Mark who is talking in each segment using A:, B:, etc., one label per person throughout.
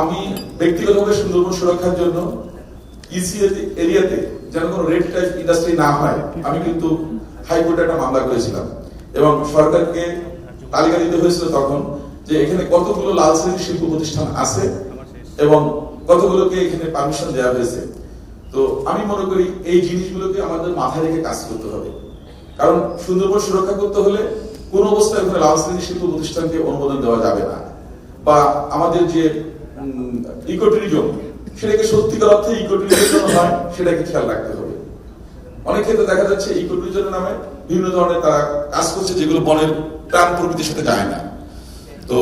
A: আমি ব্যক্তিগতভাবে সুন্দরবন সুরক্ষার জন্য ইসি এরিয়াতে যেন কোনো রেড টাইপ ইন্ডাস্ট্রি না হয়, আমি কিন্তু হাইকোর্টে একটা মামলা করেছিলাম এবং সরকারকে তালিকা দিতে হয়েছিল তখন যে এখানে কতগুলো লাল শ্রেণীর শিল্প প্রতিষ্ঠান আছে এবং কতগুলোকে এখানে পারমিশন দেওয়া হয়েছে। তো আমি মনে করি এই জিনিসগুলোকে আমাদের মাথায় রেখে কাজ করতে হবে, কারণ সুন্দরবন সুরক্ষা করতে হলে কোন অবস্থায় ওখানে লাল শ্রেণীর শিল্প প্রতিষ্ঠানকে অনুমোদন দেওয়া যাবে না, বা আমাদের যে ইকো ট্যুরিজম সেটাকে সত্যিকার অর্থে ইকো ট্যুরিজম হয় সেটাকে খেয়াল রাখতে হবে। অনেক ক্ষেত্রে দেখা যাচ্ছে ইকো ট্যুরিজমের নামে বিভিন্ন ধরনের তারা কাজ করছে যেগুলো বনের প্রাণ প্রকৃতির সাথে যায় না। তো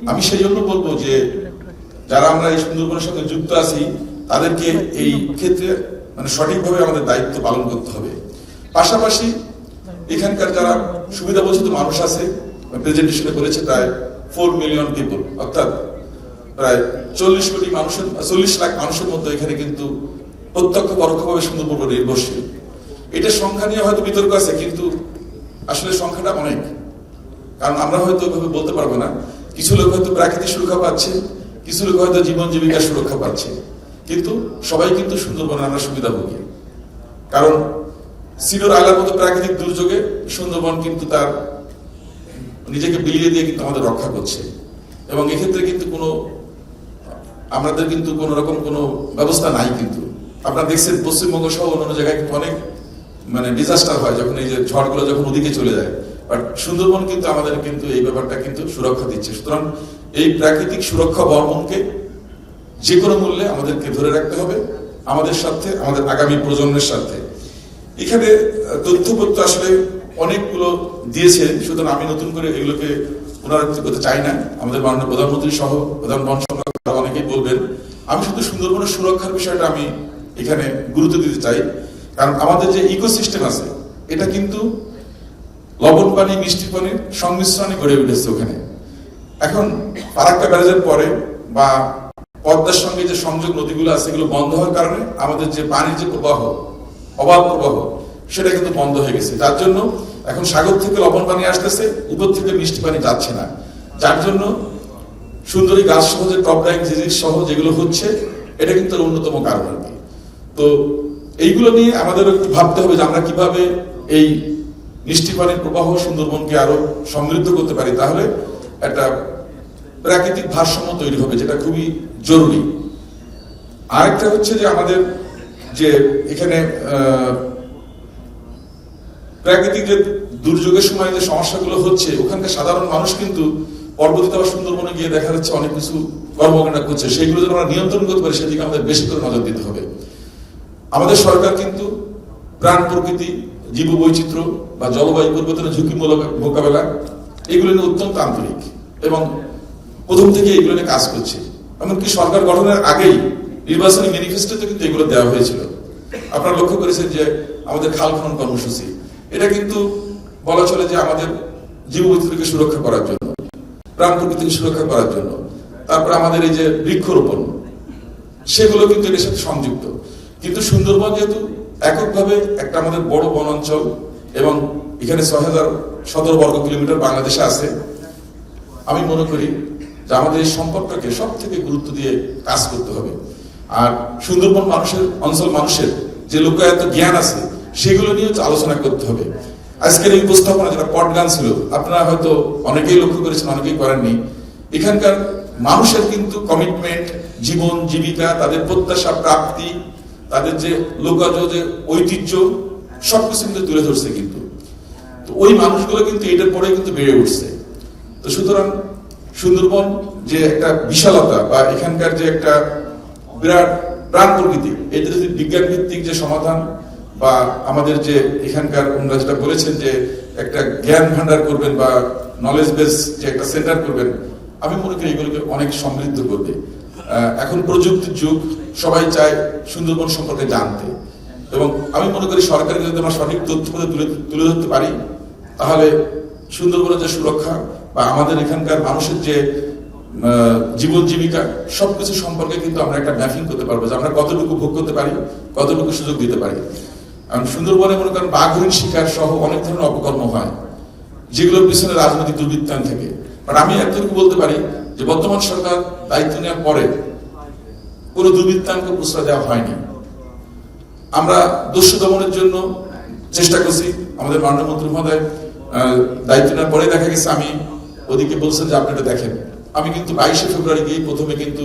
A: আমি সেই জন্য বলবো যে যারা আমরা এই সুন্দরবনের সাথে যুক্ত আছি তাদেরকে এই ক্ষেত্রে মানে সঠিকভাবে আমাদের দায়িত্ব পালন করতে হবে। পাশাপাশি এখানকার যারা সুবিধাবঞ্চিত মানুষ আছে, প্রেজেন্টেশনে করেছে প্রায় 4 মিলিয়ন পিপল, অর্থাৎ প্রায় 40 লাখ মানুষের মধ্যে এখানে কিন্তু প্রত্যক্ষ পরোক্ষভাবে সুন্দরবন নির্ভরশীল। এটার সংখ্যা নিয়ে হয়তো বিতর্ক আছে, কিন্তু আসলে সংখ্যাটা অনেক। কারণ আমরা হয়তো এভাবে বলতে পারবো না, কিছু লোক হয়তো প্রাকৃতিক সুরক্ষা পাচ্ছে, কিছু লোক হয়তো জীবন জীবিকার সুরক্ষা পাচ্ছে, কিন্তু সবাই কিন্তু সুন্দরবনে আমরা সুবিধা ভোগী। কারণ সিডর আলার মতো প্রাকৃতিক দুর্যোগে সুন্দরবন কিন্তু তার নিজেকে বিলিয়ে দিয়ে কিন্তু আমাদের রক্ষা করছে, এবং এক্ষেত্রে কিন্তু আমাদের কিন্তু কোন রকম কোনো ব্যবস্থা নাই। কিন্তু আপনারা দেখছেন পশ্চিমবঙ্গ সহ অন্যান্য জায়গায় কিন্তু অনেক মানে ডিজাস্টার হয় যখন এই যে ঝড়গুলো যখন ওদিকে চলে যায়, বাট সুন্দরবন কিন্তু আমাদের কিন্তু এই ব্যাপারটা কিন্তু সুরক্ষা দিচ্ছে। সুতরাং এই প্রাকৃতিক সুরক্ষা বর্মনকে যে কোনো মূল্যে আমাদেরকে ধরে রাখতে হবে, আমাদের সাথে, আমাদের আগামী প্রজন্মের সাথে। এখানে তথ্যপত্র আসলে অনেকগুলো দিয়েছে, সুতরাং আমি নতুন করে এগুলোকে পুনরাবৃত্তি করতে চাই না। আমাদের মাননীয় প্রধানমন্ত্রী সহ প্রধান বন সংরক্ষক অনেকেই বলবেন। আমি শুধু সুন্দরবনের সুরক্ষার বিষয়টা আমি এখানে গুরুত্ব দিতে চাই, কারণ আমাদের যে ইকোসিস্টেম আছে এটা কিন্তু লবণ পানি মিষ্টি পানির সংমিশ্রণে গড়ে উঠেছে ওখানে। এখন ফারাক্কা ব্যারাজের পরে বা পদ্মার সঙ্গে যে সংযোগ নদীগুলো আছে এগুলো বন্ধ হওয়ার কারণে আমাদের যে পানির যে প্রবাহ, অবাধ প্রবাহ, সেটা কিন্তু বন্ধ হয়ে গেছে। যার জন্য এখন সাগর থেকে লবণ পানি আসতেছে, উপর থেকে মিষ্টি পানি যাচ্ছে না, যার জন্য সুন্দরী গাছ সহ যে টপ ডাইং ডিজিজ সহ যেগুলো হচ্ছে এটা কিন্তু অন্যতম কারণ আর কি। তো এইগুলো নিয়ে আমাদের একটু ভাবতে হবে যে আমরা কিভাবে এই মিষ্টি পানির প্রবাহ সুন্দরবনকে আরো সমৃদ্ধ করতে পারি, তাহলে একটা প্রাকৃতিক ভারসাম্য তৈরি হবে, যেটা খুবই জরুরি। আরেকটা হচ্ছে যে আমাদের যে এখানে প্রাকৃতিক যে দুর্যোগের সময় যে সমস্যাগুলো হচ্ছে, ওখানকার সাধারণ মানুষ কিন্তু পর্বতিত বা সুন্দরবনে গিয়ে দেখা যাচ্ছে অনেক কিছু কর্মকাণ্ড করছে, সেগুলো যেন আমরা নিয়ন্ত্রণ করতে পারি সেদিকে আমাদের বেশি করে নজর দিতে হবে। আমাদের সরকার কিন্তু প্রাণ প্রকৃতি, জীব বৈচিত্র্য বা জলবায়ু পরিবর্তনের ঝুঁকিমূলক মোকাবেলা এগুলো নিয়ে অত্যন্ত আন্তরিক এবং প্রথম থেকে এগুলো নিয়ে কাজ করছে। এমনকি সরকার গঠনের আগেই নির্বাচনী ম্যানিফেস্টোতে কিন্তু এগুলো দেওয়া হয়েছিল। আপনারা লক্ষ্য করেছেন যে আমাদের খাল খনন কর্মসূচি, এটা কিন্তু বলা চলে যে আমাদের জীব বৈচিত্র্যকে সুরক্ষা করার জন্য, প্রাণ প্রকৃতিকে সুরক্ষা করার জন্য। তারপর আমাদের এই যে বৃক্ষরোপণ, সেগুলো কিন্তু এর সাথে সংযুক্ত। কিন্তু সুন্দরবন যেহেতু এককভাবে একটা আমাদের বড় বন অঞ্চল এবং এখানে 6017 বর্গ কিলোমিটার বাংলাদেশে আছে, আমি মনে করি যে আমাদের এই সম্পদটাকে সব থেকে গুরুত্ব দিয়ে কাজ করতে হবে। আর সুন্দরবন অঞ্চল মানুষের যে লোকায়ত জ্ঞান আছে সেগুলো নিয়ে আলোচনা করতে হবে। আজকের এই উপস্থাপনা যেটা পটগান ছিল, আপনারা হয়তো অনেকেই লক্ষ্য করেছেন, অনেকেই করেননি। এখানকার মানুষের কিন্তু কমিটমেন্ট, জীবন জীবিকা, তাদের প্রত্যাশা, প্রাপ্তি, তাদের যে লোকজ যে ঐতিহ্য, সবকিছু কিন্তু তুলে ধরছে। কিন্তু তো ওই মানুষগুলো কিন্তু এটার পরে কিন্তু বেড়ে উঠছে। তো সুতরাং সুন্দরবন যে একটা বিশালতা বা এখানকার যে একটা বিরাট প্রাণ প্রকৃতি, এটা যদি বিজ্ঞান ভিত্তিক যে সমাধান বা আমাদের যে এখানকার ওনারা যেটা বলেছেন যে একটা জ্ঞান ভান্ডার করবেন বা নলেজ বেস যে একটা সেন্টার করবেন, আমি মনে করি এগুলোকে অনেক সমৃদ্ধ করবে। এখন প্রযুক্তির যুগ, সবাই চায় সুন্দরবন সম্পর্কে জানতে, এবং আমি মনে করি সরকারকে যদি আমরা সঠিক তথ্য তুলে ধরতে পারি, তাহলে সুন্দরবনের যে সুরক্ষা বা আমাদের এখানকার মানুষের যে জীবন জীবিকা সবকিছু সম্পর্কে কিন্তু আমরা একটা ম্যাপিং করতে পারবো, যে আমরা কতটুকু ভোগ করতে পারি, কতটুকু সুযোগ দিতে পারি। কারণ সুন্দরবনে মনে করেন বাঘ হরিণ শিকার সহ অনেক ধরনের অপকর্ম হয়, যেগুলোর পিছনে রাজনৈতিক দুর্বৃত্তায়ন থাকে। বাট আমি এতটুকু বলতে পারি যে বর্তমান সরকার দায়িত্ব নেওয়ার পরে কোনো দুর্বৃত্তাঙ্গ প্রশ্রয় দেওয়া হয়নি। আমরা দস্যু দমনের জন্য চেষ্টা করছি। আমাদের মাননীয় মন্ত্রী মহোদয় দায়িত্ব নেওয়ার পরে দেখা গেছে, আমি ওদিকে বলছেন যে আপনি এটা দেখেন। আমি কিন্তু 22শে ফেব্রুয়ারি গিয়ে প্রথমে কিন্তু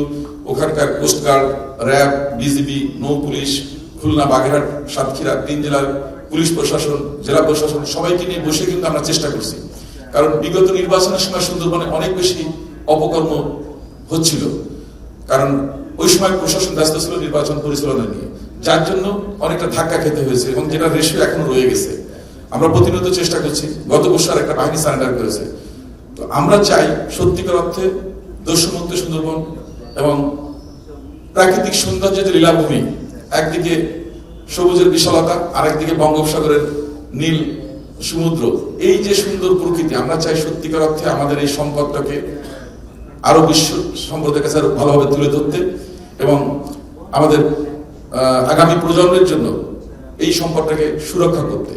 A: ওখানকার কোস্টগার্ড, র্যাব, বিজিবি, নৌ পুলিশ, খুলনা, বাগেরহাট, সাতক্ষীরা 3 জেলার পুলিশ প্রশাসন, জেলা প্রশাসন সবাইকে নিয়ে বসে কিন্তু আমরা চেষ্টা করছি। কারণ বিগত নির্বাচনের সময় সুন্দরবনে অনেক বেশি অপকর্ম হচ্ছিল, কারণ ওই সময় প্রশাসন ব্যস্ত ছিল নির্বাচন পরিচালনা নিয়ে, যার জন্য অনেকটা ধাক্কা খেতে হয়েছে এবং যেটা রেশিও এখনো রয়ে গেছে। আমরা প্রতিনিয়ত চেষ্টা করছি। গত বছর একটা বাহিনী সারেন্ডার করেছে। তো আমরা চাই সত্যিকার অর্থে দস্যুমুক্ত সুন্দরবন এবং প্রাকৃতিক সৌন্দর্যের যে লীলাভূমি, একদিকে সবুজের বিশালতা, আরেকদিকে বঙ্গোপসাগরের নীল সমুদ্র, এই যে সুন্দর প্রকৃতি, আমরা চাই সত্যিকার অর্থে আমাদের এই সম্পদটাকে আরো বিশ্ব সম্পদের কাছে আরো ভালোভাবে তুলে ধরতে এবং আমাদের আগামী প্রজন্মের জন্য এই সম্পদটাকে সুরক্ষা করতে।